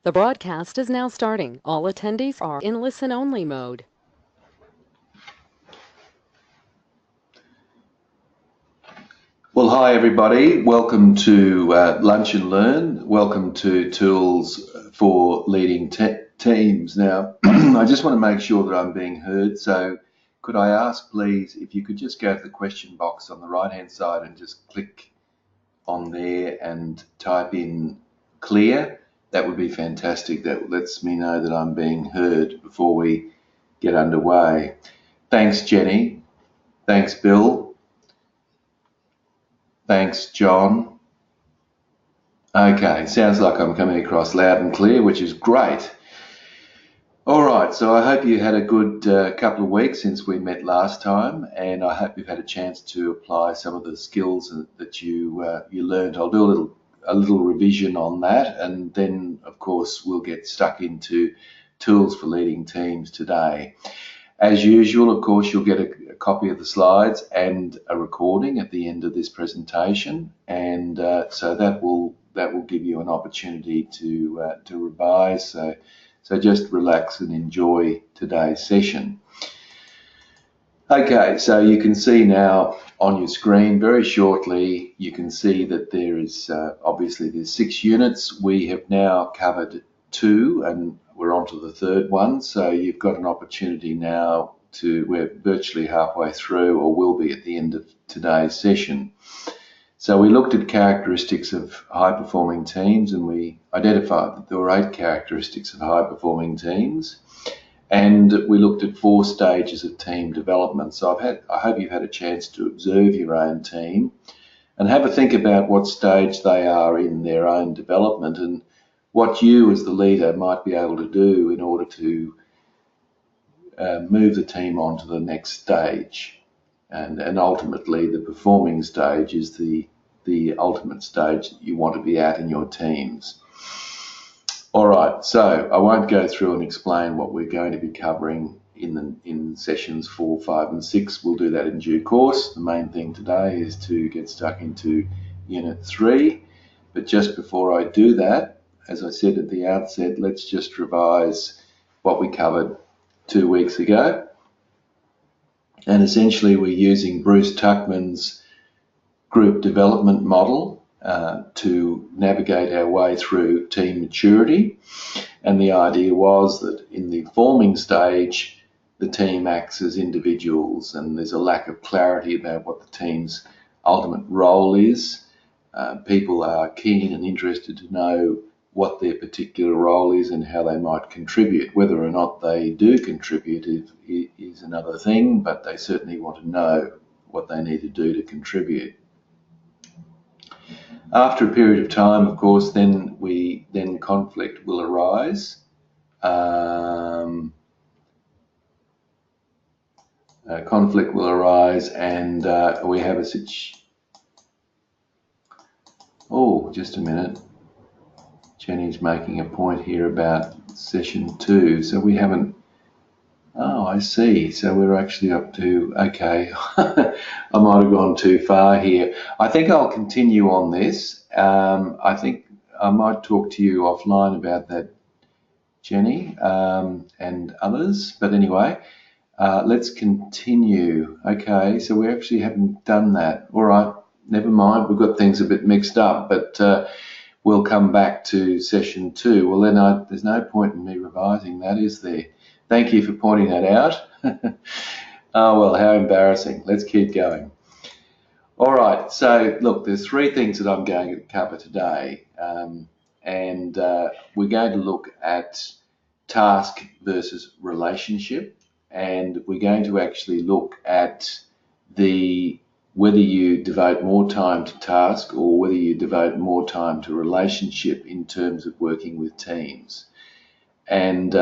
The broadcast is now starting. All attendees are in listen-only mode. Well, hi everybody. Welcome to Lunch and Learn. Welcome to Tools for Leading Teams. Now, I just want to make sure that I'm being heard. So could I ask, please, if you could just go to the question box on the right-hand side and just click on there and type in clear? That would be fantastic. That lets me know that I'm being heard before we get underway. Thanks, Jenny. Thanks, Bill. Thanks, John. Okay, sounds like I'm coming across loud and clear, which is great. All right, so I hope you had a good couple of weeks since we met last time, and I hope you've had a chance to apply some of the skills that you learned. I'll do a little revision on that, and then of course we'll get stuck into tools for leading teams today. As usual, of course, you'll get a copy of the slides and a recording at the end of this presentation, and so that will give you an opportunity to revise. So just relax and enjoy today's session. Okay, so you can see now on your screen very shortly, you can see that there is obviously there's 6 units. We have now covered 2 and we're on to the 3rd one. So you've got an opportunity now we're virtually halfway through, or will be at the end of today's session. So we looked at characteristics of high-performing teams, and we identified that there were 8 characteristics of high-performing teams. And we looked at 4 stages of team development. So I hope you've had a chance to observe your own team and have a think about what stage they are in their own development and what you as the leader might be able to do in order to move the team on to the next stage. And ultimately the performing stage is the ultimate stage that you want to be at in your teams. All right, so I won't go through and explain what we're going to be covering in sessions 4, 5 and 6. We'll do that in due course. The main thing today is to get stuck into Unit 3. But just before I do that, as I said at the outset, let's just revise what we covered 2 weeks ago. And essentially we're using Bruce Tuckman's group development model to navigate our way through team maturity. And the idea was that in the forming stage, the team acts as individuals and there's a lack of clarity about what the team's ultimate role is. People are keen and interested to know what their particular role is and how they might contribute. Whether or not they do contribute is another thing, but they certainly want to know what they need to do to contribute. After a period of time, of course, then conflict will arise. Conflict will arise, and we have a situation. Oh, just a minute. Jenny's making a point here about session 2. So we haven't. Oh, I see. So we're actually up to. Okay, I might have gone too far here. I think I'll continue on this. I think I might talk to you offline about that, Jenny, and others. But anyway, let's continue. Okay, so we actually haven't done that. All right, never mind. We've got things a bit mixed up, but we'll come back to session 2. Well, then there's no point in me revising that, is there? Thank you for pointing that out. Oh, well, how embarrassing. Let's keep going. All right, so look, there's 3 things that I'm going to cover today. And we're going to look at task versus relationship. And we're going to actually look at whether you devote more time to task or whether you devote more time to relationship in terms of working with teams. And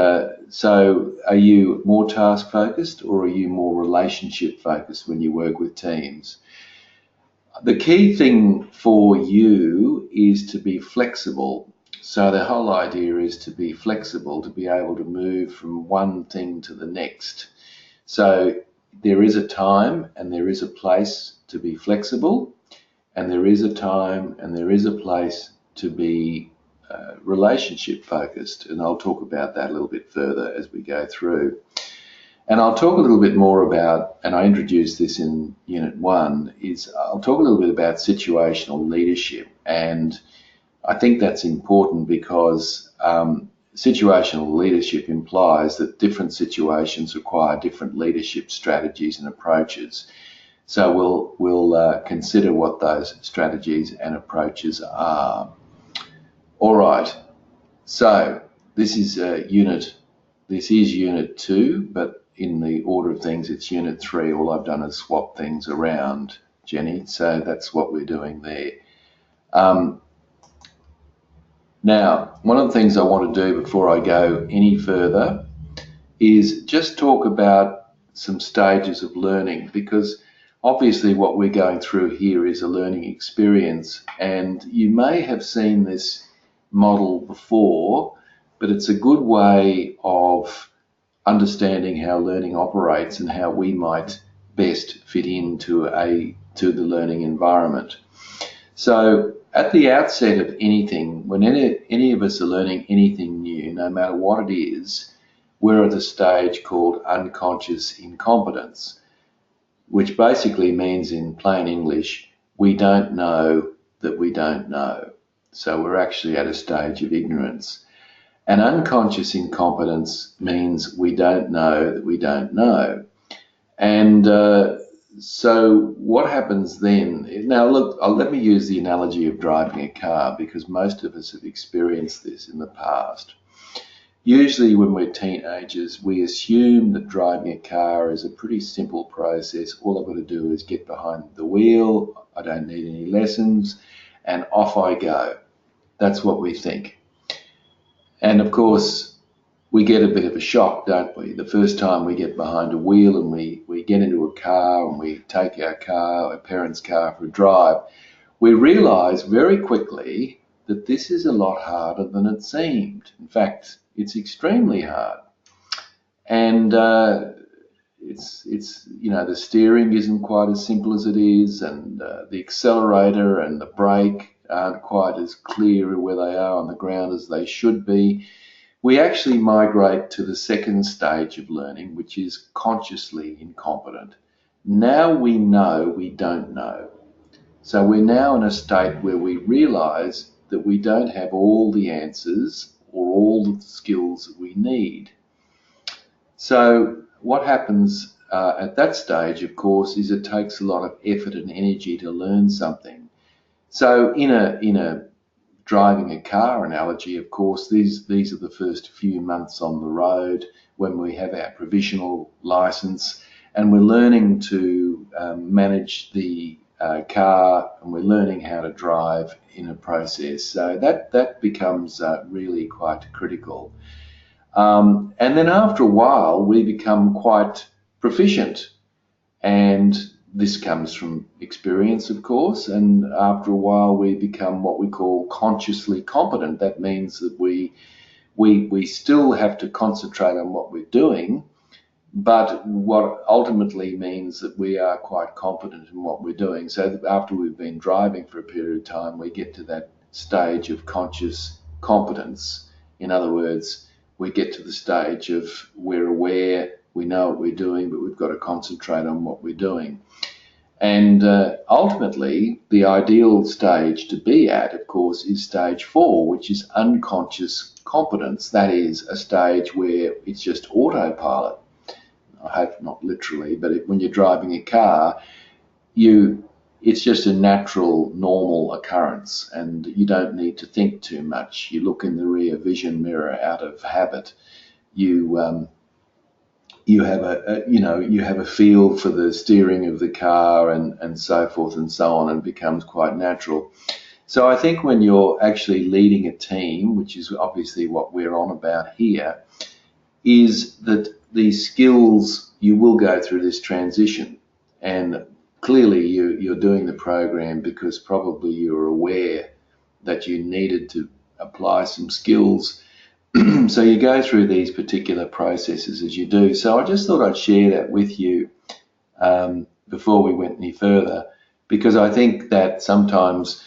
so are you more task focused or are you more relationship focused when you work with teams? The key thing for you is to be flexible. So the whole idea is to be flexible, to be able to move from one thing to the next. So there is a time and there is a place to be flexible, and there is a time and there is a place to be relationship focused, and I'll talk about that a little bit further as we go through. And I'll talk a little bit more about, and I introduced this in Unit 1, is I'll talk a little bit about situational leadership. And I think that's important because situational leadership implies that different situations require different leadership strategies and approaches. So we'll consider what those strategies and approaches are. All right, so this is Unit 2, but in the order of things, it's Unit 3. All I've done is swap things around, Jenny, so that's what we're doing there. Now, one of the things I want to do before I go any further is just talk about some stages of learning, because obviously what we're going through here is a learning experience, and you may have seen this model before, but it's a good way of understanding how learning operates and how we might best fit into the learning environment. So at the outset of anything, when any of us are learning anything new, no matter what it is, we're at a stage called unconscious incompetence, which basically means in plain English, we don't know that we don't know. So we're actually at a stage of ignorance. And unconscious incompetence means we don't know that we don't know. And so what happens then? Now look, let me use the analogy of driving a car, because most of us have experienced this in the past. Usually when we're teenagers, we assume that driving a car is a pretty simple process. All I've got to do is get behind the wheel, I don't need any lessons, and off I go. That's what we think. And of course, we get a bit of a shock, don't we? The first time we get behind a wheel and we get into a car and we take our parents' car for a drive, we realise very quickly that this is a lot harder than it seemed. In fact, it's extremely hard. And it's the steering isn't quite as simple as it is, and the accelerator and the brake aren't quite as clear where they are on the ground as they should be. We actually migrate to the second stage of learning, which is consciously incompetent. Now we know we don't know. So we're now in a state where we realise that we don't have all the answers or all the skills that we need. So what happens at that stage, of course, is it takes a lot of effort and energy to learn something. So in a driving a car analogy, of course, these are the first few months on the road when we have our provisional license, and we're learning to manage the car, and we're learning how to drive in a process. So that becomes really quite critical. And then after a while, we become quite proficient, and this comes from experience, of course, and after a while we become what we call consciously competent. That means that we still have to concentrate on what we're doing, but what ultimately means that we are quite competent in what we're doing. So after we've been driving for a period of time, we get to that stage of conscious competence. In other words, we get to the stage of we're aware, we know what we're doing, but we've got to concentrate on what we're doing. And ultimately, the ideal stage to be at, of course, is stage 4, which is unconscious competence. That is a stage where it's just autopilot. I hope not literally, but when you're driving a car, it's just a natural, normal occurrence, and you don't need to think too much. You look in the rear vision mirror out of habit. You have a feel for the steering of the car and so forth and so on, and it becomes quite natural. So I think when you're actually leading a team, which is obviously what we're on about here, is that these skills, you will go through this transition. And clearly you're doing the program because probably you're aware that you needed to apply some skills. So you go through these particular processes as you do. So I just thought I'd share that with you before we went any further, because I think that sometimes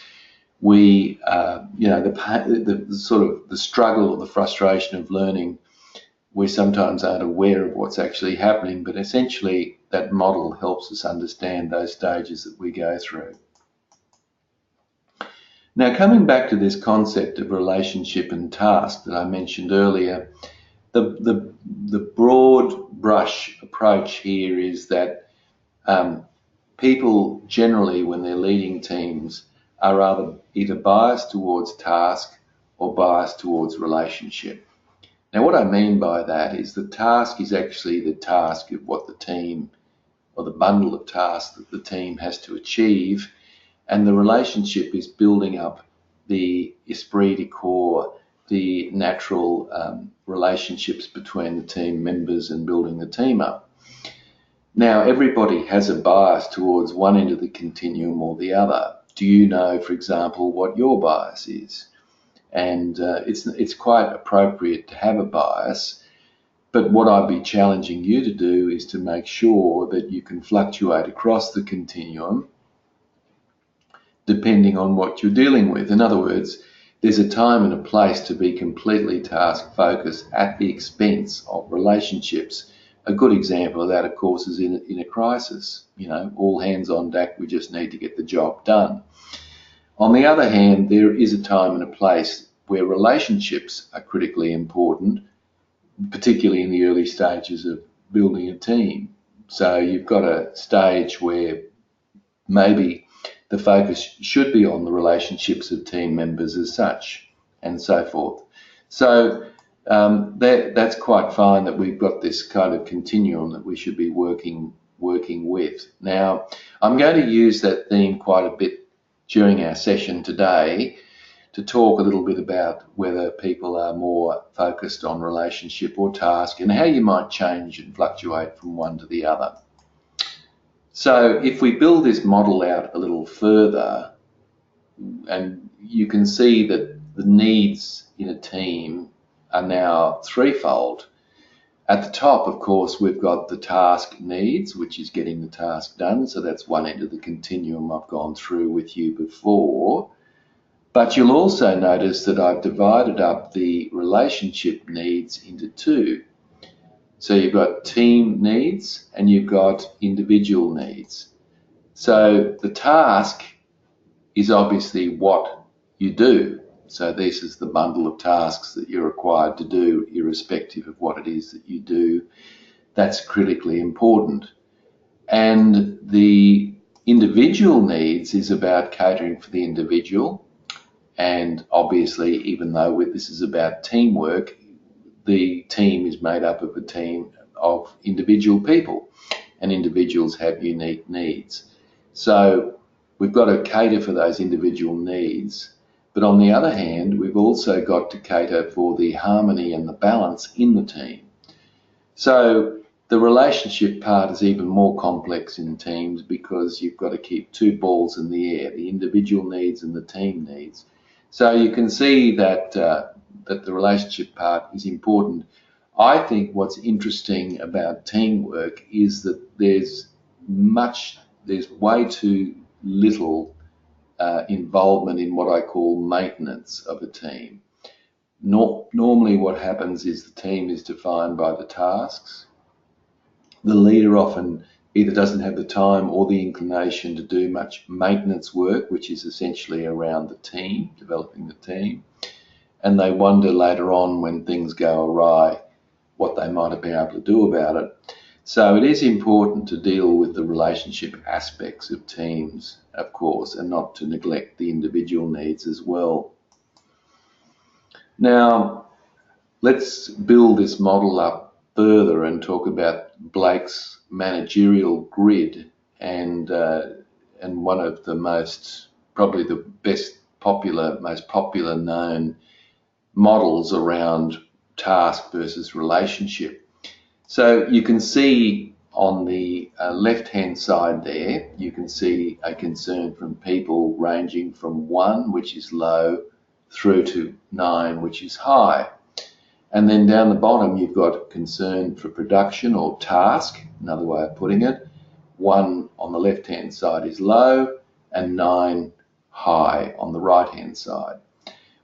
we, the sort of the struggle or the frustration of learning, we sometimes aren't aware of what's actually happening, but essentially that model helps us understand those stages that we go through. Now, coming back to this concept of relationship and task that I mentioned earlier, the broad brush approach here is that people generally, when they're leading teams, are either biased towards task or biased towards relationship. Now, what I mean by that is the task is actually the task of what the team, or the bundle of tasks that the team has to achieve, and the relationship is building up the esprit de corps, the natural relationships between the team members and building the team up. Now, everybody has a bias towards one end of the continuum or the other. Do you know, for example, what your bias is? And it's quite appropriate to have a bias, but what I'd be challenging you to do is to make sure that you can fluctuate across the continuum depending on what you're dealing with. In other words, there's a time and a place to be completely task focused at the expense of relationships. A good example of that, of course, is in a crisis. All hands on deck, we just need to get the job done. On the other hand, there is a time and a place where relationships are critically important, particularly in the early stages of building a team. So you've got a stage where maybe the focus should be on the relationships of team members as such, and so forth. So that's quite fine that we've got this kind of continuum that we should be working with. Now, I'm going to use that theme quite a bit during our session today to talk a little bit about whether people are more focused on relationship or task and how you might change and fluctuate from one to the other. So if we build this model out a little further, and you can see that the needs in a team are now threefold. At the top, of course, we've got the task needs, which is getting the task done. So that's one end of the continuum I've gone through with you before. But you'll also notice that I've divided up the relationship needs into two. So you've got team needs and you've got individual needs. So the task is obviously what you do. So this is the bundle of tasks that you're required to do, irrespective of what it is that you do. That's critically important. And the individual needs is about catering for the individual. And obviously, even though this is about teamwork, the team is made up of a team of individual people, and individuals have unique needs. So we've got to cater for those individual needs. But on the other hand, we've also got to cater for the harmony and the balance in the team. So the relationship part is even more complex in teams because you've got to keep two balls in the air, the individual needs and the team needs. So you can see that that the relationship part is important. I think what's interesting about teamwork is that there's way too little involvement in what I call maintenance of a team. Normally what happens is the team is defined by the tasks. The leader often either doesn't have the time or the inclination to do much maintenance work, which is essentially around the team, developing the team. And they wonder later on when things go awry what they might have been able to do about it. So it is important to deal with the relationship aspects of teams, of course, and not to neglect the individual needs as well. Now, let's build this model up further and talk about Blake's managerial grid and one of the probably the most popular known models around task versus relationship. So you can see on the left-hand side there, you can see a concern from people ranging from 1, which is low, through to 9, which is high. And then down the bottom, you've got concern for production or task, another way of putting it. 1 on the left-hand side is low and 9 high on the right-hand side,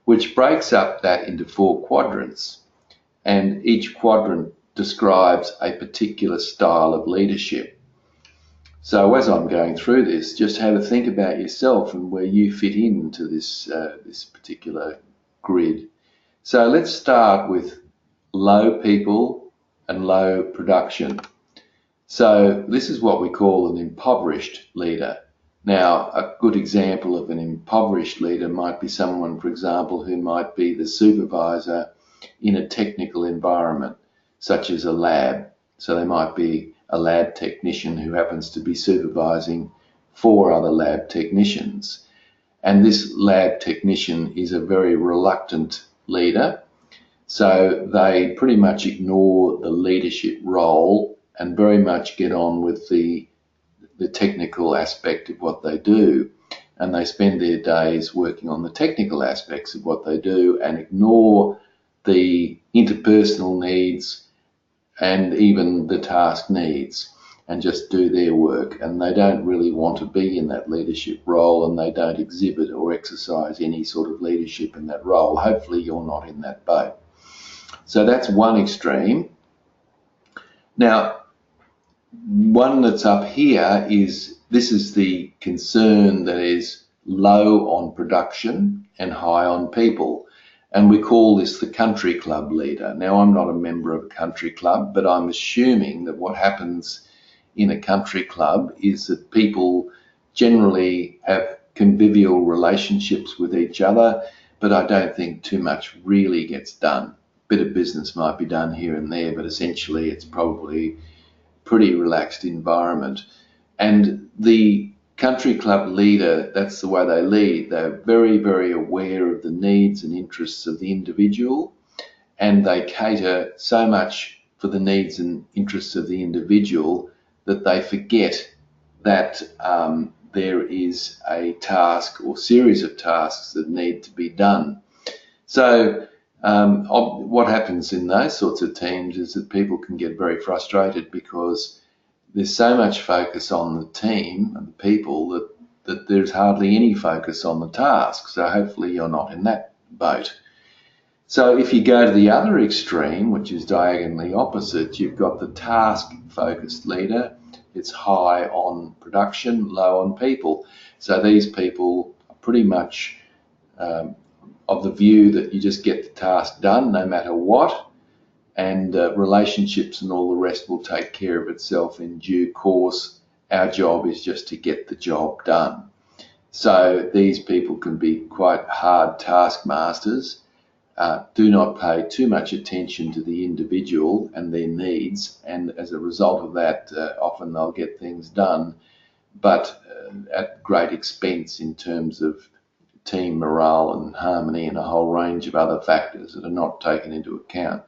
which breaks up that into 4 quadrants. And each quadrant describes a particular style of leadership. So as I'm going through this, just have a think about yourself and where you fit into this particular grid. So let's start with low people and low production. So this is what we call an impoverished leader. Now, a good example of an impoverished leader might be someone, for example, who might be the supervisor in a technical environment, such as a lab. So they might be a lab technician who happens to be supervising 4 other lab technicians. And this lab technician is a very reluctant leader. So they pretty much ignore the leadership role and very much get on with the technical aspect of what they do. And they spend their days working on the technical aspects of what they do and ignore the interpersonal needs and even the task needs, and just do their work. And they don't really want to be in that leadership role, and they don't exhibit or exercise any sort of leadership in that role. Hopefully you're not in that boat. So that's one extreme. Now, one that's up here is, this is the concern that is low on production and high on people. And we call this the country club leader. Now, I'm not a member of a country club, but I'm assuming that what happens in a country club is that people generally have convivial relationships with each other, but I don't think too much really gets done. A bit of business might be done here and there, but essentially it's probably pretty relaxed environment. And the country club leader, that's the way they lead. They're very, very aware of the needs and interests of the individual, and they cater so much for the needs and interests of the individual that they forget that there is a task or series of tasks that need to be done. So what happens in those sorts of teams is that people can get very frustrated because there's so much focus on the team and the people that there's hardly any focus on the task. So hopefully you're not in that boat. So if you go to the other extreme, which is diagonally opposite, you've got the task-focused leader. It's high on production, low on people. So these people are pretty much of the view that you just get the task done no matter what, and relationships and all the rest will take care of itself in due course. Our job is just to get the job done. So these people can be quite hard taskmasters, do not pay too much attention to the individual and their needs, and as a result of that, often they'll get things done, but at great expense in terms of team morale and harmony and a whole range of other factors that are not taken into account.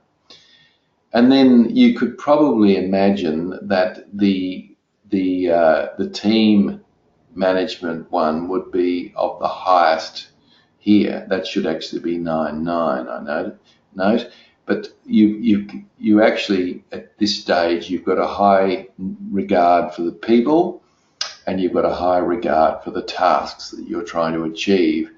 And then you could probably imagine that the team management one would be of the highest here. That should actually be 9-9, I note. But you actually, at this stage, you've got a high regard for the people, and you've got a high regard for the tasks that you're trying to achieve.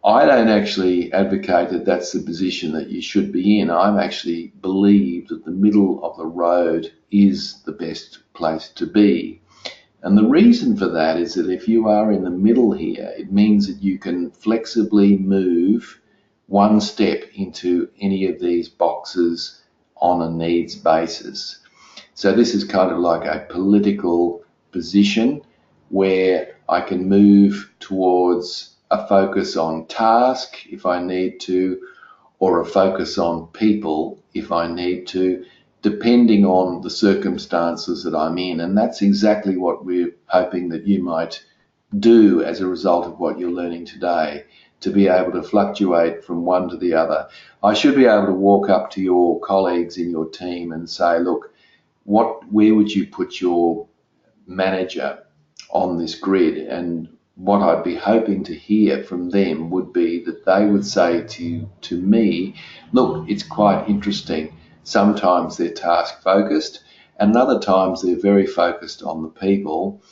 I don't actually advocate that that's the position that you should be in. I actually believe that the middle of the road is the best place to be. And the reason for that is that if you are in the middle here, it means that you can flexibly move one step into any of these boxes on a needs basis. So this is kind of like a political position where I can move towards a focus on task if I need to, or a focus on people if I need to, depending on the circumstances that I'm in. And that's exactly what we're hoping that you might do as a result of what you're learning today, to be able to fluctuate from one to the other. I should be able to walk up to your colleagues in your team and say, look, where would you put your manager on this grid? And what I'd be hoping to hear from them would be that they would say to me, look, it's quite interesting. Sometimes they're task focused, and other times they're very focused on the people,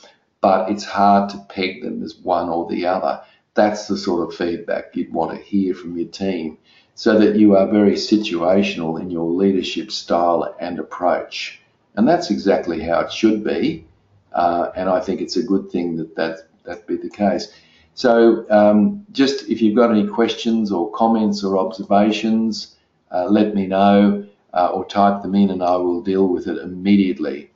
but it's hard to peg them as one or the other. That's the sort of feedback you'd want to hear from your team, so that you are very situational in your leadership style and approach. And that's exactly how it should be. And I think it's a good thing that be the case. So just if you've got any questions or comments or observations, let me know or type them in and I will deal with it immediately.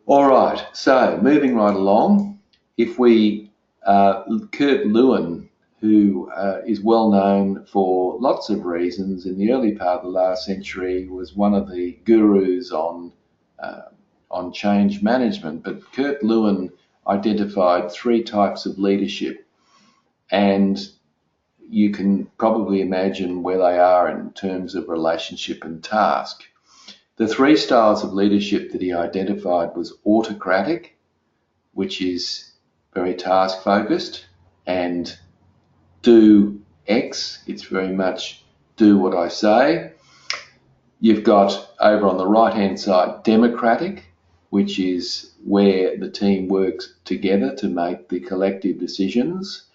All right, so moving right along, if we, Kurt Lewin, who is well known for lots of reasons, in the early part of the last century was one of the gurus on change management. But Kurt Lewin identified 3 types of leadership, and you can probably imagine where they are in terms of relationship and task. The 3 styles of leadership that he identified was autocratic, which is very task focused, and do X, it's very much do what I say. You've got over on the right hand side democratic, which is where the team works together to make the collective decisions.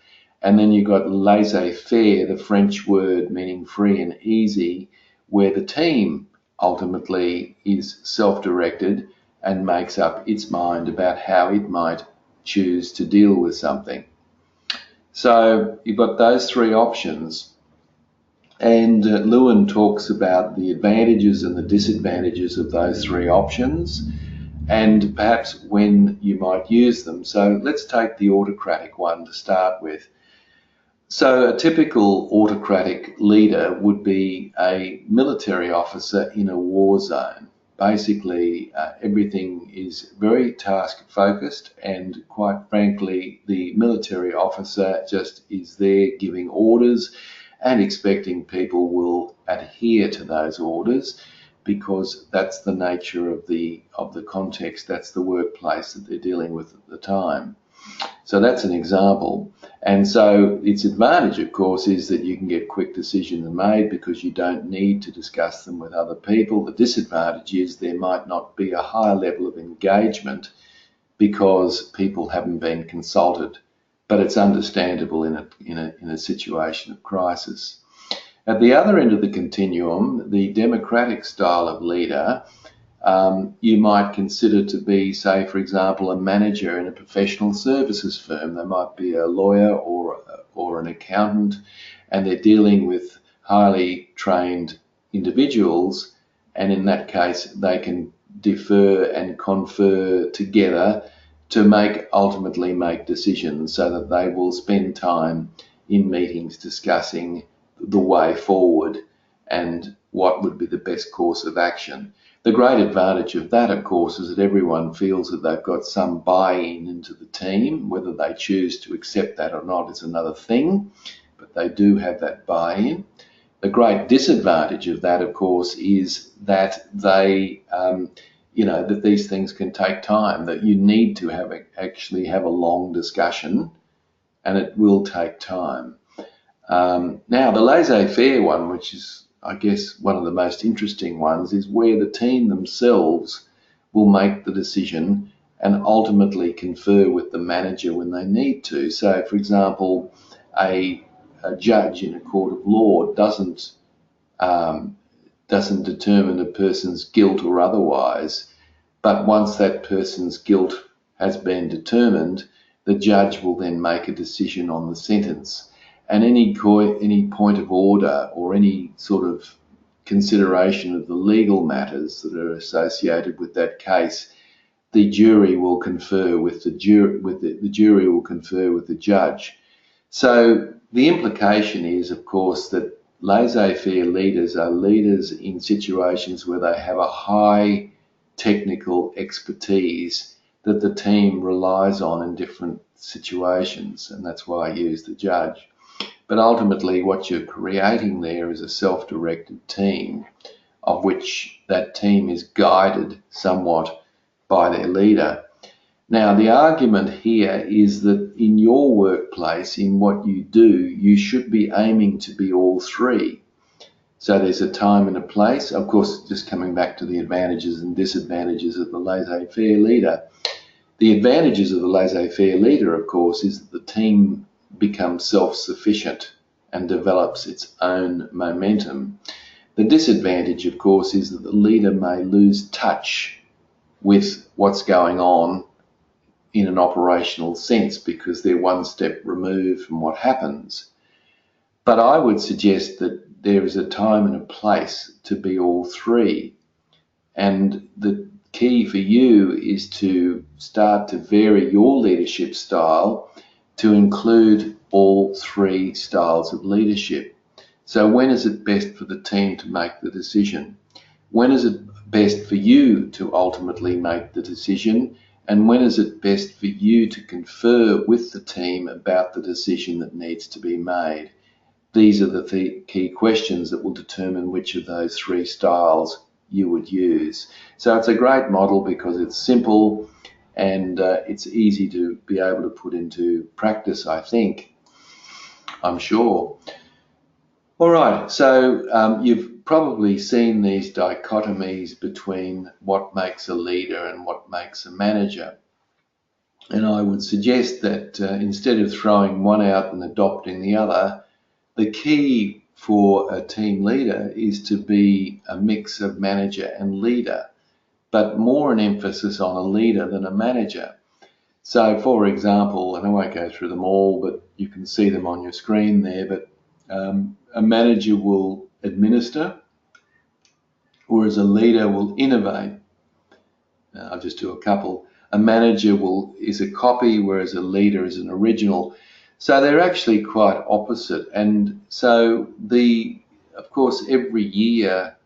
And then you've got laissez-faire, the French word meaning free and easy, where the team ultimately is self-directed and makes up its mind about how it might choose to deal with something. So you've got those 3 options. And Lewin talks about the advantages and the disadvantages of those 3 options, and perhaps when you might use them. So let's take the autocratic one to start with. So a typical autocratic leader would be a military officer in a war zone. Basically, everything is very task focused, and quite frankly, the military officer just is there giving orders and expecting people will adhere to those orders, because that's the nature of the context, that's the workplace that they're dealing with at the time. So that's an example. And so its advantage, of course, is that you can get quick decisions made because you don't need to discuss them with other people. The disadvantage is there might not be a high level of engagement because people haven't been consulted, but it's understandable in a situation of crisis. At the other end of the continuum, the democratic style of leader, you might consider to be, say, for example, a manager in a professional services firm. They might be a lawyer or an accountant, and they're dealing with highly trained individuals, and in that case, they can defer and confer together to ultimately make decisions, so that they will spend time in meetings discussing the way forward and what would be the best course of action. The great advantage of that, of course, is that everyone feels that they've got some buy-in into the team. Whether they choose to accept that or not is another thing, but they do have that buy-in. The great disadvantage of that, of course, is that that these things can take time, that you need to actually have a long discussion, and it will take time. Now, the laissez-faire one, which is, I guess, one of the most interesting ones, is where the team themselves will make the decision and ultimately confer with the manager when they need to. So, for example, a judge in a court of law doesn't determine a person's guilt or otherwise, but once that person's guilt has been determined, the judge will then make a decision on the sentence. And any point of order or any sort of consideration of the legal matters that are associated with that case, the jury will confer with the jury will confer with the judge. So the implication is, of course, that laissez-faire leaders are leaders in situations where they have a high technical expertise that the team relies on in different situations, and that's why I use the judge. But ultimately, what you're creating there is a self-directed team, of which that team is guided somewhat by their leader. Now, the argument here is that in your workplace, in what you do, you should be aiming to be all 3. So there's a time and a place. Of course, just coming back to the advantages and disadvantages of the laissez-faire leader, The advantages of the laissez-faire leader, of course, is that the team becomes self-sufficient and develops its own momentum. The disadvantage, of course, is that the leader may lose touch with what's going on in an operational sense because they're one step removed from what happens. But I would suggest that there is a time and a place to be all three. And the key for you is to start to vary your leadership style to include all three styles of leadership. So when is it best for the team to make the decision? When is it best for you to ultimately make the decision? And when is it best for you to confer with the team about the decision that needs to be made? These are the key questions that will determine which of those three styles you would use. So it's a great model because it's simple and it's easy to be able to put into practice, I think. I'm sure. All right, so you've probably seen these dichotomies between what makes a leader and what makes a manager. And I would suggest that instead of throwing one out and adopting the other, the key for a team leader is to be a mix of manager and leader, but more an emphasis on a leader than a manager. So, for example, and I won't go through them all, but you can see them on your screen there, but a manager will administer, whereas a leader will innovate. I'll just do a couple. A manager is a copy, whereas a leader is an original. So they're actually quite opposite. And so of course, every year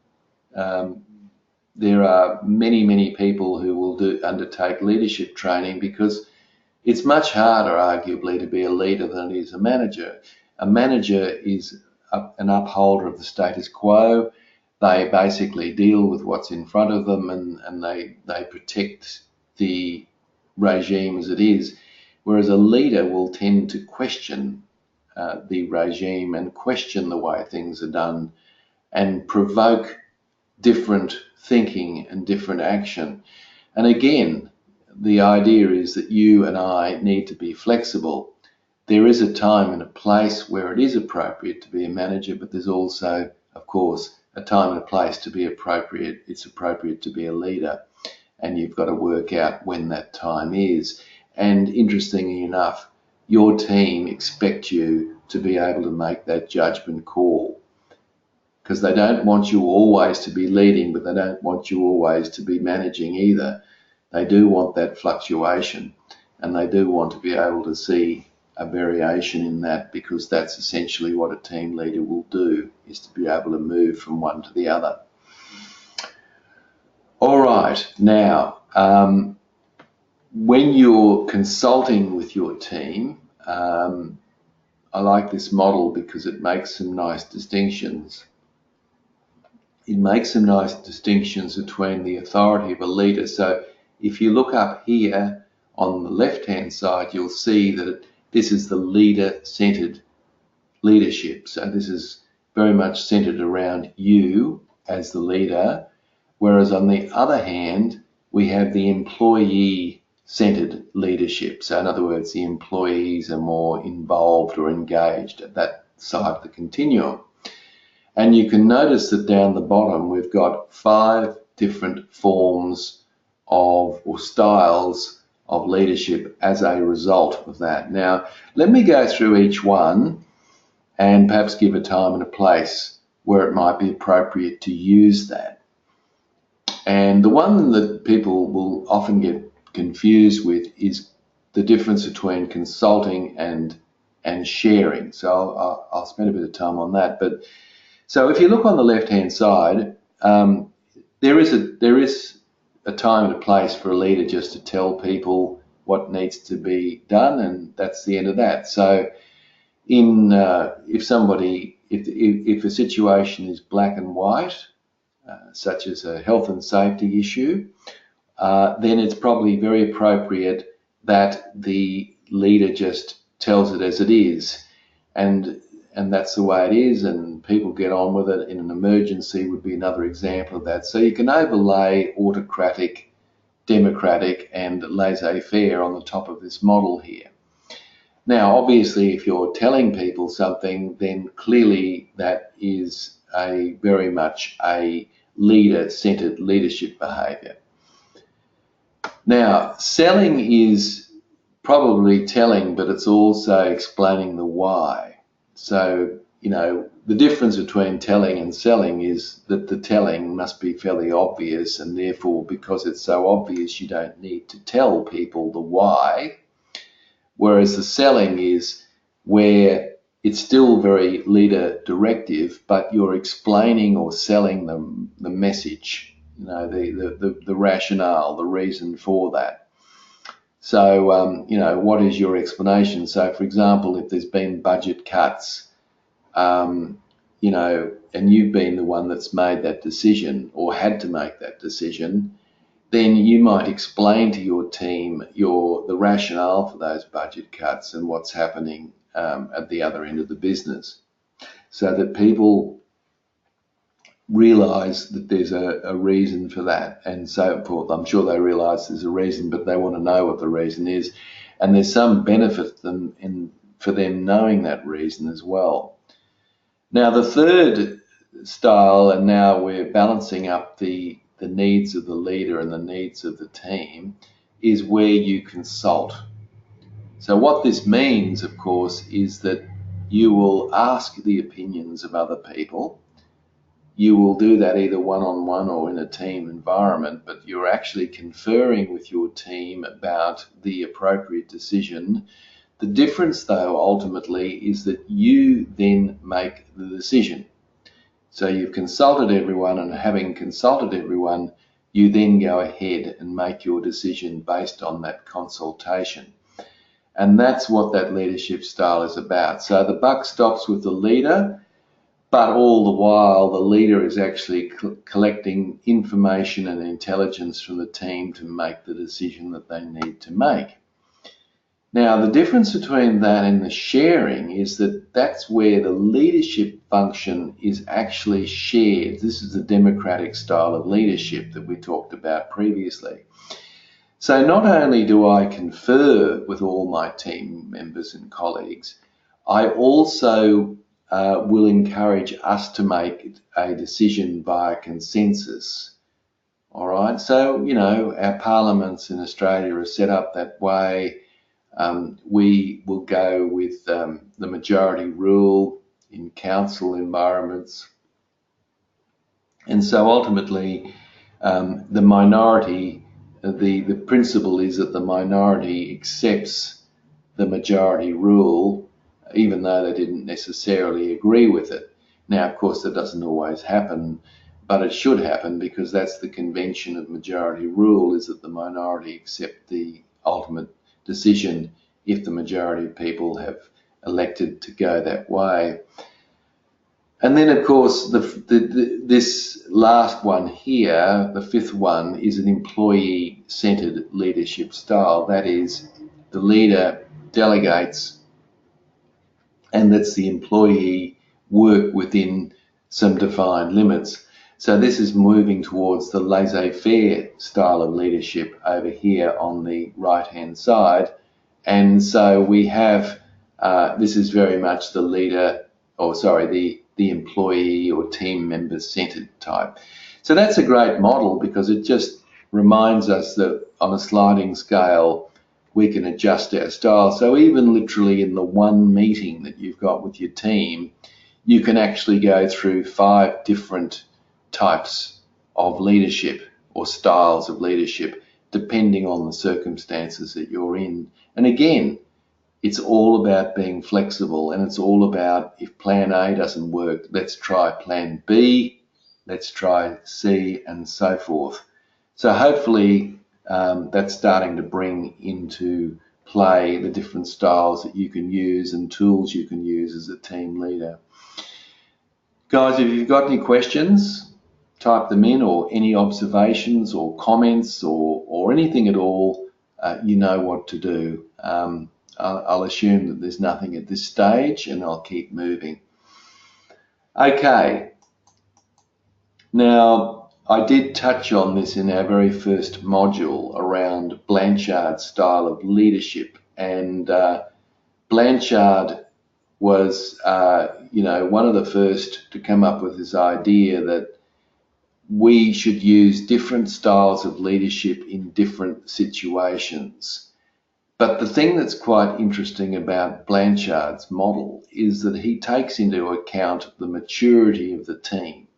there are many people who will undertake leadership training because it's much harder, arguably, to be a leader than it is a manager. A manager is an upholder of the status quo. They basically deal with what's in front of them and they protect the regime as it is, whereas a leader will tend to question the regime and question the way things are done and provoke different thinking and different action. And again, the idea is that you and I need to be flexible. There is a time and a place where it is appropriate to be a manager, but there's also, of course, a time and a place to be appropriate. It's appropriate to be a leader, and you've got to work out when that time is. And interestingly enough, your team expect you to be able to make that judgment call because they don't want you always to be leading, but they don't want you always to be managing either. They do want that fluctuation, and they do want to be able to see a variation in that because that's essentially what a team leader will do, is to be able to move from one to the other. All right, now, when you're consulting with your team, I like this model because it makes some nice distinctions. It makes some nice distinctions between the authority of a leader. So if you look up here on the left-hand side, you'll see that this is the leader-centered leadership. So this is very much centered around you as the leader, whereas on the other hand, we have the employee-centered leadership. So in other words, the employees are more involved or engaged at that side of the continuum. And you can notice that down the bottom, we've got 5 different forms of or styles of leadership as a result of that. Now, let me go through each one and perhaps give a time and a place where it might be appropriate to use that. And the one that people will often get confused with is the difference between consulting and sharing. So I'll spend a bit of time on that. But so if you look on the left-hand side, there is a time and a place for a leader just to tell people what needs to be done, and that's the end of that. So if a situation is black and white, such as a health and safety issue, then it's probably very appropriate that the leader just tells it as it is, and that's the way it is, and people get on with it. In an emergency would be another example of that. So you can overlay autocratic democratic and laissez-faire on the top of this model here. Now, obviously, if you're telling people something, then clearly that is very much a leader-centered leadership behavior. Now, selling is probably telling, but it's also explaining the why. So, the difference between telling and selling is that the telling must be fairly obvious, and therefore, because it's so obvious, you don't need to tell people the why. Whereas the selling is where it's still very leader directive, but you're explaining or selling them the message, the rationale, the reason for that. So, what is your explanation? So, for example, if there's been budget cuts, and you've been the one that's made that decision or had to make that decision, then you might explain to your team the rationale for those budget cuts and what's happening at the other end of the business, so that people realise that there's a reason for that and so forth. I'm sure they realise there's a reason, but they want to know what the reason is, and there's some benefit for them knowing that reason as well. Now, the third style, and now we're balancing up the needs of the leader and the needs of the team, is where you consult. So what this means, of course, is that you will ask the opinions of other people. You will do that either one-on-one or in a team environment, but you're actually conferring with your team about the appropriate decision. The difference, though, ultimately, is that you then make the decision. So you've consulted everyone, and having consulted everyone, you then go ahead and make your decision based on that consultation. And that's what that leadership style is about. So the buck stops with the leader, but all the while the leader is actually collecting information and intelligence from the team to make the decision that they need to make. Now, the difference between that and the sharing is that that's where the leadership function is actually shared. This is the democratic style of leadership that we talked about previously. So not only do I confer with all my team members and colleagues, I also will encourage us to make a decision by consensus. All right, so, our parliaments in Australia are set up that way. We will go with the majority rule in council environments. And so ultimately, the minority, the principle is that the minority accepts the majority rule, even though they didn't necessarily agree with it. Now, of course, that doesn't always happen, but it should happen, because that's the convention of majority rule, is that the minority accept the ultimate decision if the majority of people have elected to go that way. And then, of course, this last one here, the fifth one, is an employee-centered leadership style. That is, the leader delegates and lets the employee work within some defined limits. So this is moving towards the laissez-faire style of leadership over here on the right-hand side. And so we have, this is very much the leader, the employee or team member centered type. So that's a great model, because it just reminds us that on a sliding scale, we can adjust our style. So even literally in the one meeting that you've got with your team, you can actually go through 5 different types of leadership or styles of leadership, depending on the circumstances that you're in. And again, it's all about being flexible, and it's all about, if plan A doesn't work, let's try plan B, let's try C, and so forth. So hopefully that's starting to bring into play the different styles that you can use and tools you can use as a team leader. Guys, if you've got any questions, type them in, or any observations or comments or anything at all, you know what to do. I'll assume that there's nothing at this stage, and I'll keep moving. Okay. Now, I did touch on this in our very first module around Blanchard's style of leadership, and Blanchard was, one of the first to come up with this idea that we should use different styles of leadership in different situations. But the thing that's quite interesting about Blanchard's model is that he takes into account the maturity of the team.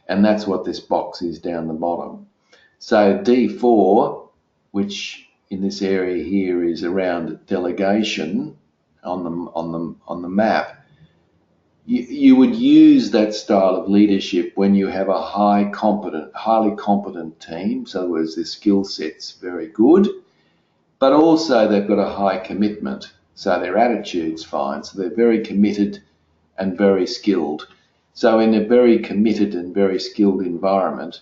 And that's what this box is down the bottom. So D4, which in this area here is around delegation on the map, you would use that style of leadership when you have a highly competent team. So in other words, their skill set's very good, but also they've got a high commitment. So their attitude's fine. So they're very committed and very skilled. So in a very committed and very skilled environment,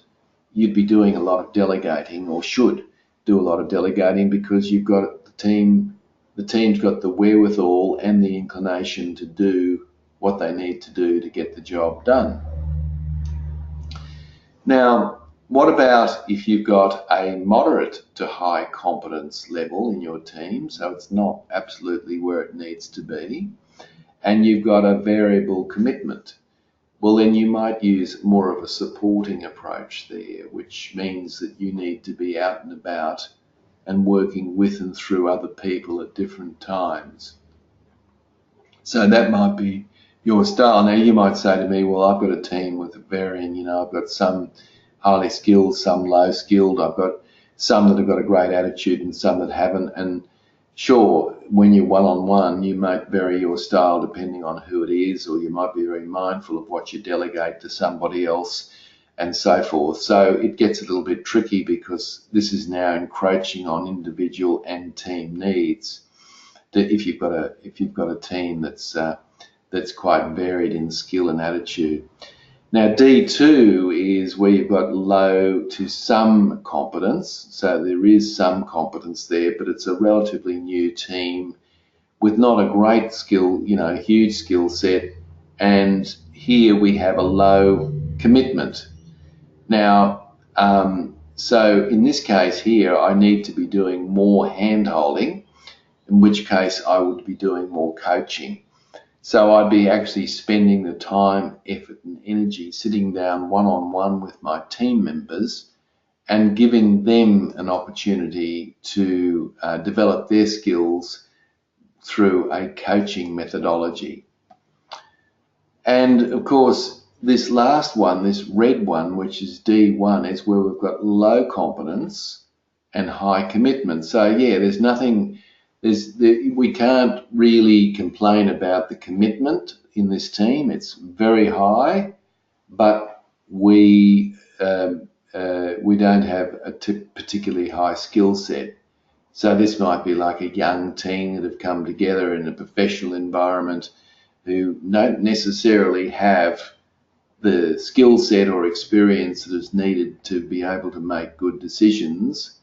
you'd be doing a lot of delegating, or should do a lot of delegating, because you've got the team's got the wherewithal and the inclination to do what they need to do to get the job done. Now, what about if you've got a moderate to high competence level in your team, so it's not absolutely where it needs to be, and you've got a variable commitment? Well, then you might use more of a supporting approach there, which means that you need to be out and about and working with and through other people at different times. So that might be your style. Now, you might say to me, well, I've got a team with varying, I've got some highly skilled, some low skilled. I've got some that have got a great attitude and some that haven't. And sure, when you're one-on-one, you might vary your style depending on who it is, or you might be very mindful of what you delegate to somebody else and so forth. So it gets a little bit tricky because this is now encroaching on individual and team needs. If you've got a team that's quite varied in skill and attitude. Now D2 is where you've got low to some competence, so there is some competence there, but it's a relatively new team with not a great skill, huge skill set, and here we have a low commitment. Now, so in this case here, I need to be doing more hand-holding, in which case I would be doing more coaching. So I'd be actually spending the time, effort and energy sitting down one-on-one with my team members and giving them an opportunity to develop their skills through a coaching methodology. And of course, this last one, this red one, which is D1, is where we've got low competence and high commitment. So yeah, there's nothing... we can't really complain about the commitment in this team. It's very high, but we don't have a particularly high skill set. So this might be like a young team that have come together in a professional environment who don't necessarily have the skill set or experience that is needed to be able to make good decisions,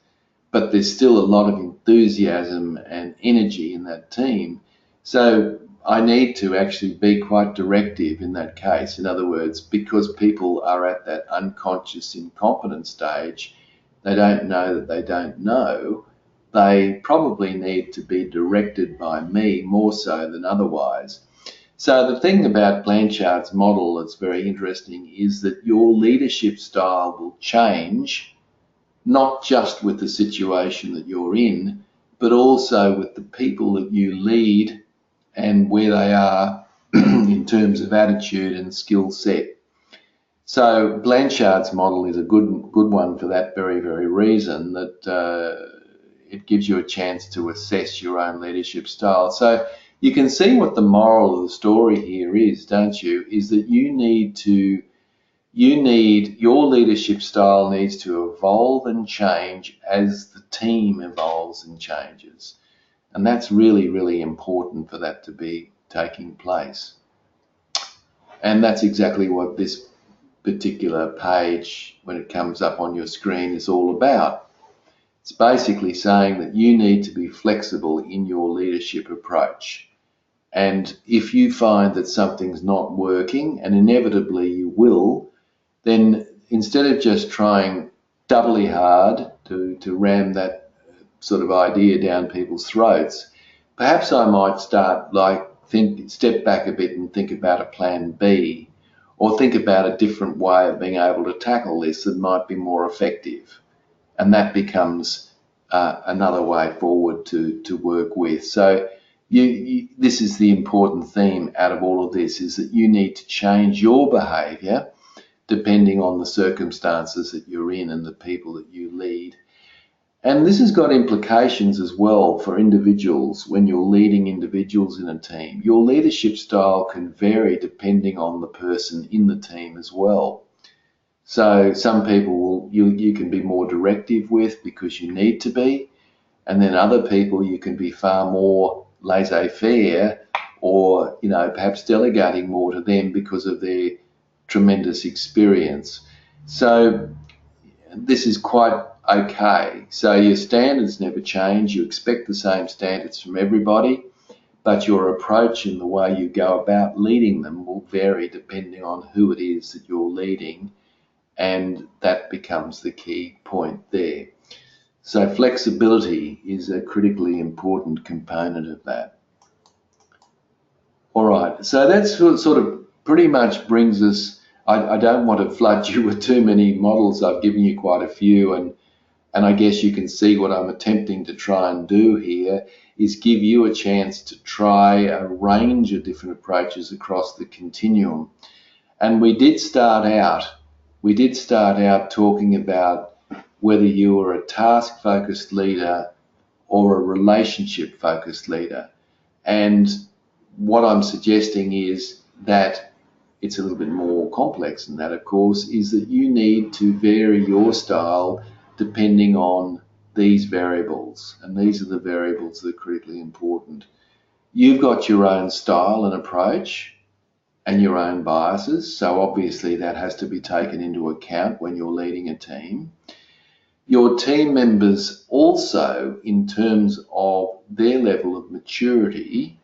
but there's still a lot of enthusiasm and energy in that team. So I need to actually be quite directive in that case. In other words, because people are at that unconscious incompetence stage, they don't know that they don't know, they probably need to be directed by me more so than otherwise. So the thing about Blanchard's model that's very interesting is that your leadership style will change, not just with the situation that you're in, but also with the people that you lead and where they are in terms of attitude and skill set. So Blanchard's model is a good one for that very, very reason, that it gives you a chance to assess your own leadership style. So you can see what the moral of the story here is, don't you? Is that your leadership style needs to evolve and change as the team evolves and changes. And that's really, really important for that to be taking place. And that's exactly what this particular page, when it comes up on your screen, is all about. It's basically saying that you need to be flexible in your leadership approach. And if you find that something's not working, and inevitably you will, then instead of just trying doubly hard to ram that sort of idea down people's throats, perhaps I might step back a bit and think about a plan B, or think about a different way of being able to tackle this that might be more effective. And that becomes another way forward to work with. So this is the important theme out of all of this, is that you need to change your behaviour depending on the circumstances that you're in and the people that you lead. And this has got implications as well for individuals. When you're leading individuals in a team, your leadership style can vary depending on the person in the team as well. So some people you can be more directive with because you need to be, and then other people you can be far more laissez-faire, or perhaps delegating more to them because of their tremendous experience. So this is quite okay. So your standards never change. You expect the same standards from everybody, but your approach and the way you go about leading them will vary depending on who it is that you're leading, and that becomes the key point there. So flexibility is a critically important component of that. All right, so that's sort of pretty much brings us, I don't want to flood you with too many models. I've given you quite a few, and I guess you can see what I'm attempting to try and do here is give you a chance to try a range of different approaches across the continuum. And we did start out talking about whether you were a task-focused leader or a relationship-focused leader. And what I'm suggesting is that it's a little bit more complex than that, of course, is that you need to vary your style depending on these variables. And these are the variables that are critically important. You've got your own style and approach and your own biases, so obviously that has to be taken into account when you're leading a team. Your team members also, in terms of their level of maturity,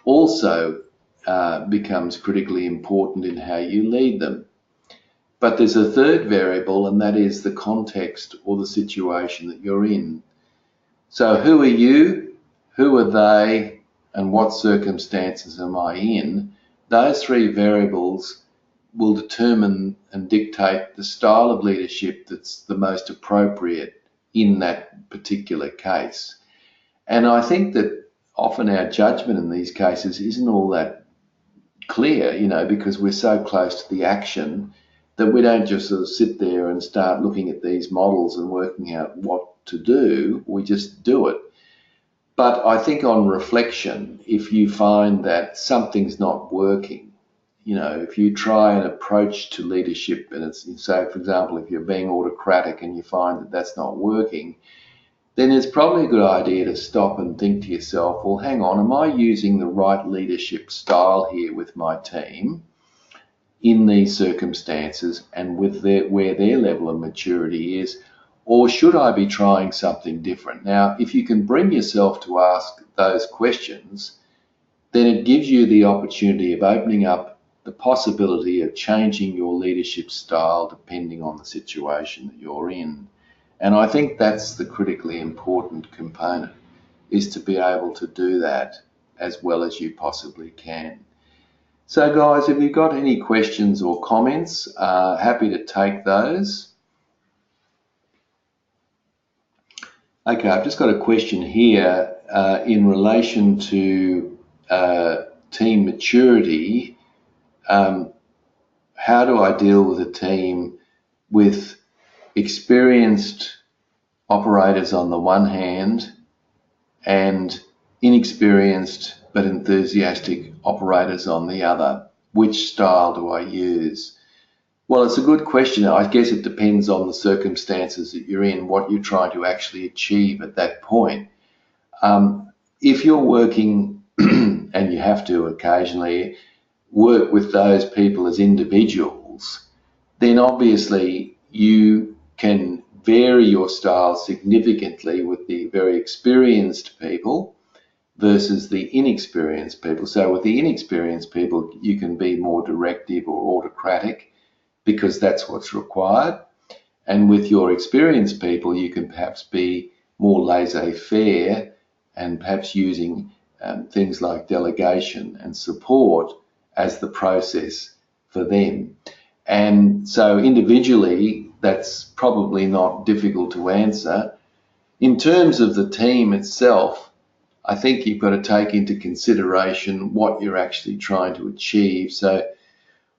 also becomes critically important in how you lead them. But there's a third variable, and that is the context or the situation that you're in. So who are you, who are they, and what circumstances am I in? Those three variables will determine and dictate the style of leadership that's the most appropriate in that particular case. And I think that often our judgment in these cases isn't all that clear, because we're so close to the action that we don't just sort of sit there and start looking at these models and working out what to do. We just do it. But I think on reflection, if you find that something's not working, if you try an approach to leadership and it's, say, for example, if you're being autocratic and you find that that's not working, then it's probably a good idea to stop and think to yourself, well, hang on, am I using the right leadership style here with my team in these circumstances and with where their level of maturity is, or should I be trying something different? Now, if you can bring yourself to ask those questions, then it gives you the opportunity of opening up the possibility of changing your leadership style depending on the situation that you're in. And I think that's the critically important component, is to be able to do that as well as you possibly can. So guys, if you've got any questions or comments, happy to take those. Okay, I've just got a question here in relation to team maturity. How do I deal with a team with experienced operators on the one hand and inexperienced but enthusiastic operators on the other? Which style do I use? Well, it's a good question. I guess it depends on the circumstances that you're in, what you're trying to actually achieve at that point. If you're working, and you have to occasionally work with those people as individuals, then obviously you can vary your style significantly with the very experienced people versus the inexperienced people. So with the inexperienced people, you can be more directive or autocratic. because that's what's required. And with your experienced people, you can perhaps be more laissez-faire and perhaps using things like delegation and support as the process for them. And so individually, that's probably not difficult to answer. In terms of the team itself, I think you've got to take into consideration what you're actually trying to achieve. So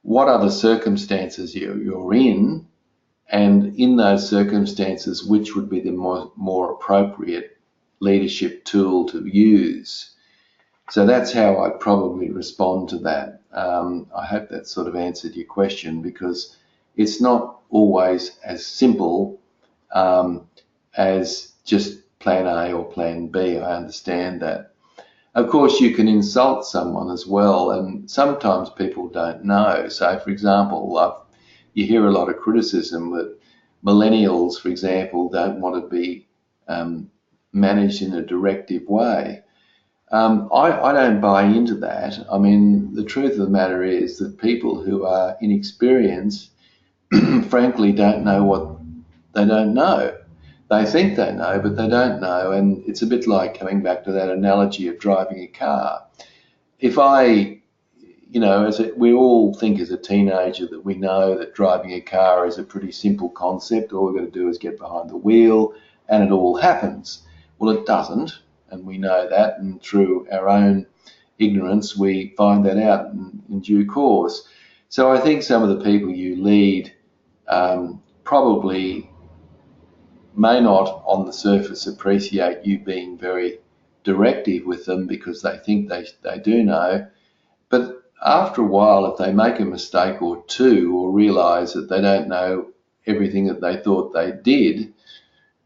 what are the circumstances you're in, and in those circumstances, which would be the more appropriate leadership tool to use? So that's how I'd probably respond to that. I hope that sort of answered your question, because it's not always as simple as just plan A or plan B. I understand that. Of course, you can insult someone as well, and sometimes people don't know. So, for example, you hear a lot of criticism that millennials, for example, don't want to be managed in a directive way. I don't buy into that. I mean, the truth of the matter is that people who are inexperienced, frankly, don't know what they don't know. They think they know, but they don't know. And it's a bit like coming back to that analogy of driving a car. If we all think as a teenager that we know that driving a car is a pretty simple concept. All we've got to do is get behind the wheel and it all happens. Well, it doesn't, and we know that, and through our own ignorance, we find that out in due course. So I think some of the people you lead probably may not on the surface appreciate you being very directive with them because they think they do know. But after a while, if they make a mistake or two, or realise that they don't know everything that they thought they did,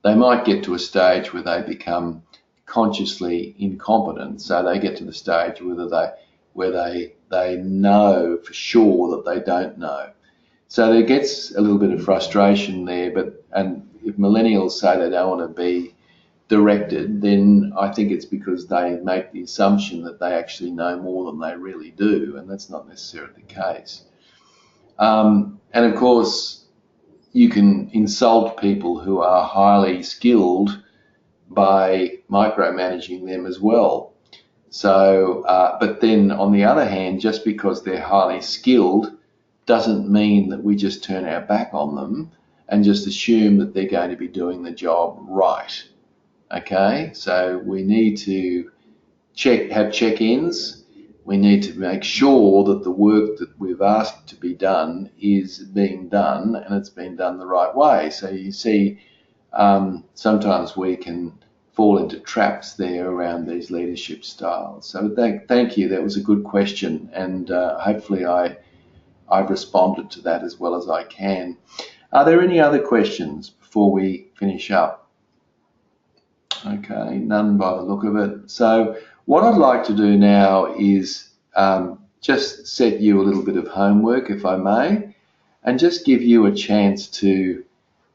they might get to a stage where they become consciously incompetent. So they get to the stage where they know for sure that they don't know. So there gets a little bit of frustration there. And if millennials say they don't want to be directed, then I think it's because they make the assumption that they actually know more than they really do, and that's not necessarily the case. And of course, you can insult people who are highly skilled by micromanaging them as well. So, but then on the other hand, just because they're highly skilled doesn't mean that we just turn our back on them and just assume that they're going to be doing the job right. Okay, so we need to have check-ins. We need to make sure that the work that we've asked to be done is being done, and it's being done the right way. So you see, sometimes we can fall into traps there around these leadership styles. So thank you. That was a good question, and hopefully I've responded to that as well as I can. Are there any other questions before we finish up? Okay, none by the look of it. So what I'd like to do now is just set you a little bit of homework, if I may, and just give you a chance to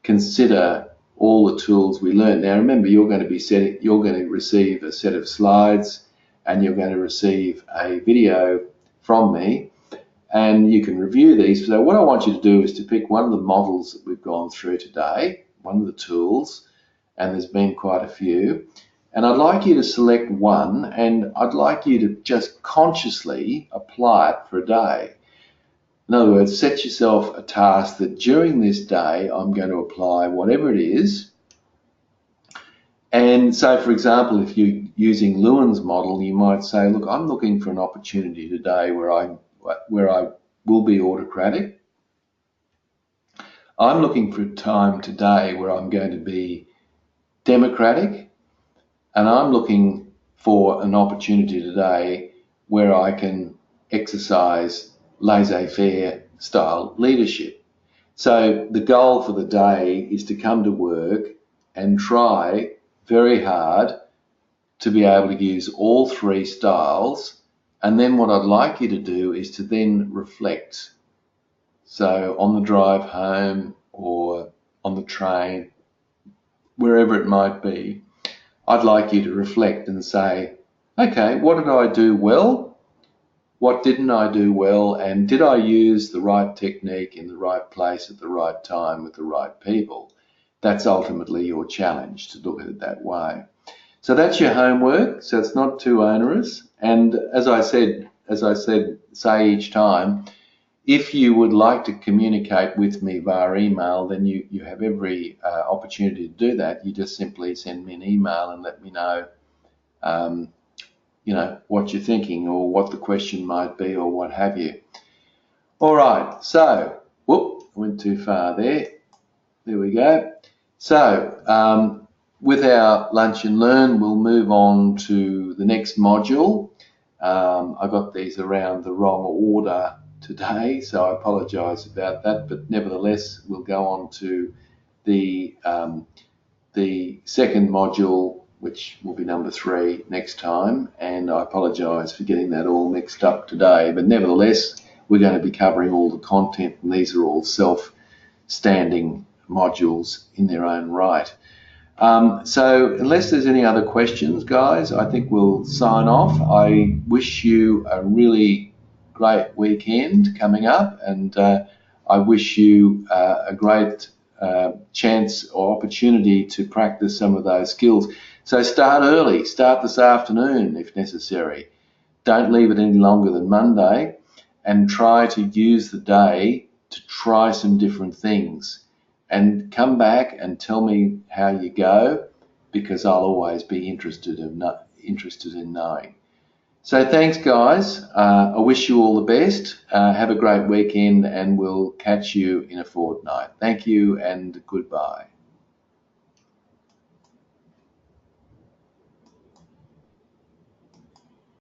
consider all the tools we learned. Now remember, you're going to receive a set of slides, and you're going to receive a video from me, and you can review these. So what I want you to do is to pick one of the models that we've gone through today, one of the tools, and there's been quite a few, and I'd like you to select one, and I'd like you to just consciously apply it for a day. In other words, set yourself a task that during this day I'm going to apply whatever it is. And so, for example, if you're using Lewin's model, you might say, look, I'm looking for an opportunity today where I will be autocratic. I'm looking for a time today where I'm going to be democratic, and I'm looking for an opportunity today where I can exercise laissez-faire style leadership. So the goal for the day is to come to work and try very hard to be able to use all three styles, and then what I'd like you to do is to then reflect. So on the drive home or on the train, wherever it might be, I'd like you to reflect and say, okay, what did I do well? What didn't I do well, and did I use the right technique in the right place at the right time with the right people? That's ultimately your challenge, to look at it that way. So that's your homework. So it's not too onerous. And as I say each time, if you would like to communicate with me via email, then you have every opportunity to do that. You just simply send me an email and let me know, what you're thinking or what the question might be or what have you. All right. So, whoop, went too far there. There we go. So, with our lunch and learn, we'll move on to the next module. I got these around the wrong order today, so I apologise about that. But nevertheless, we'll go on to the second module, which will be number 3 next time. And I apologise for getting that all mixed up today. But nevertheless, we're going to be covering all the content, and these are all self-standing modules in their own right. So unless there's any other questions, guys, I think we'll sign off. I wish you a really great weekend coming up, and I wish you a great chance or opportunity to practice some of those skills. So start early, start this afternoon if necessary. Don't leave it any longer than Monday, and try to use the day to try some different things. And come back and tell me how you go, because I'll always be interested in knowing. So thanks, guys. I wish you all the best. Have a great weekend, and we'll catch you in a fortnight. Thank you and goodbye.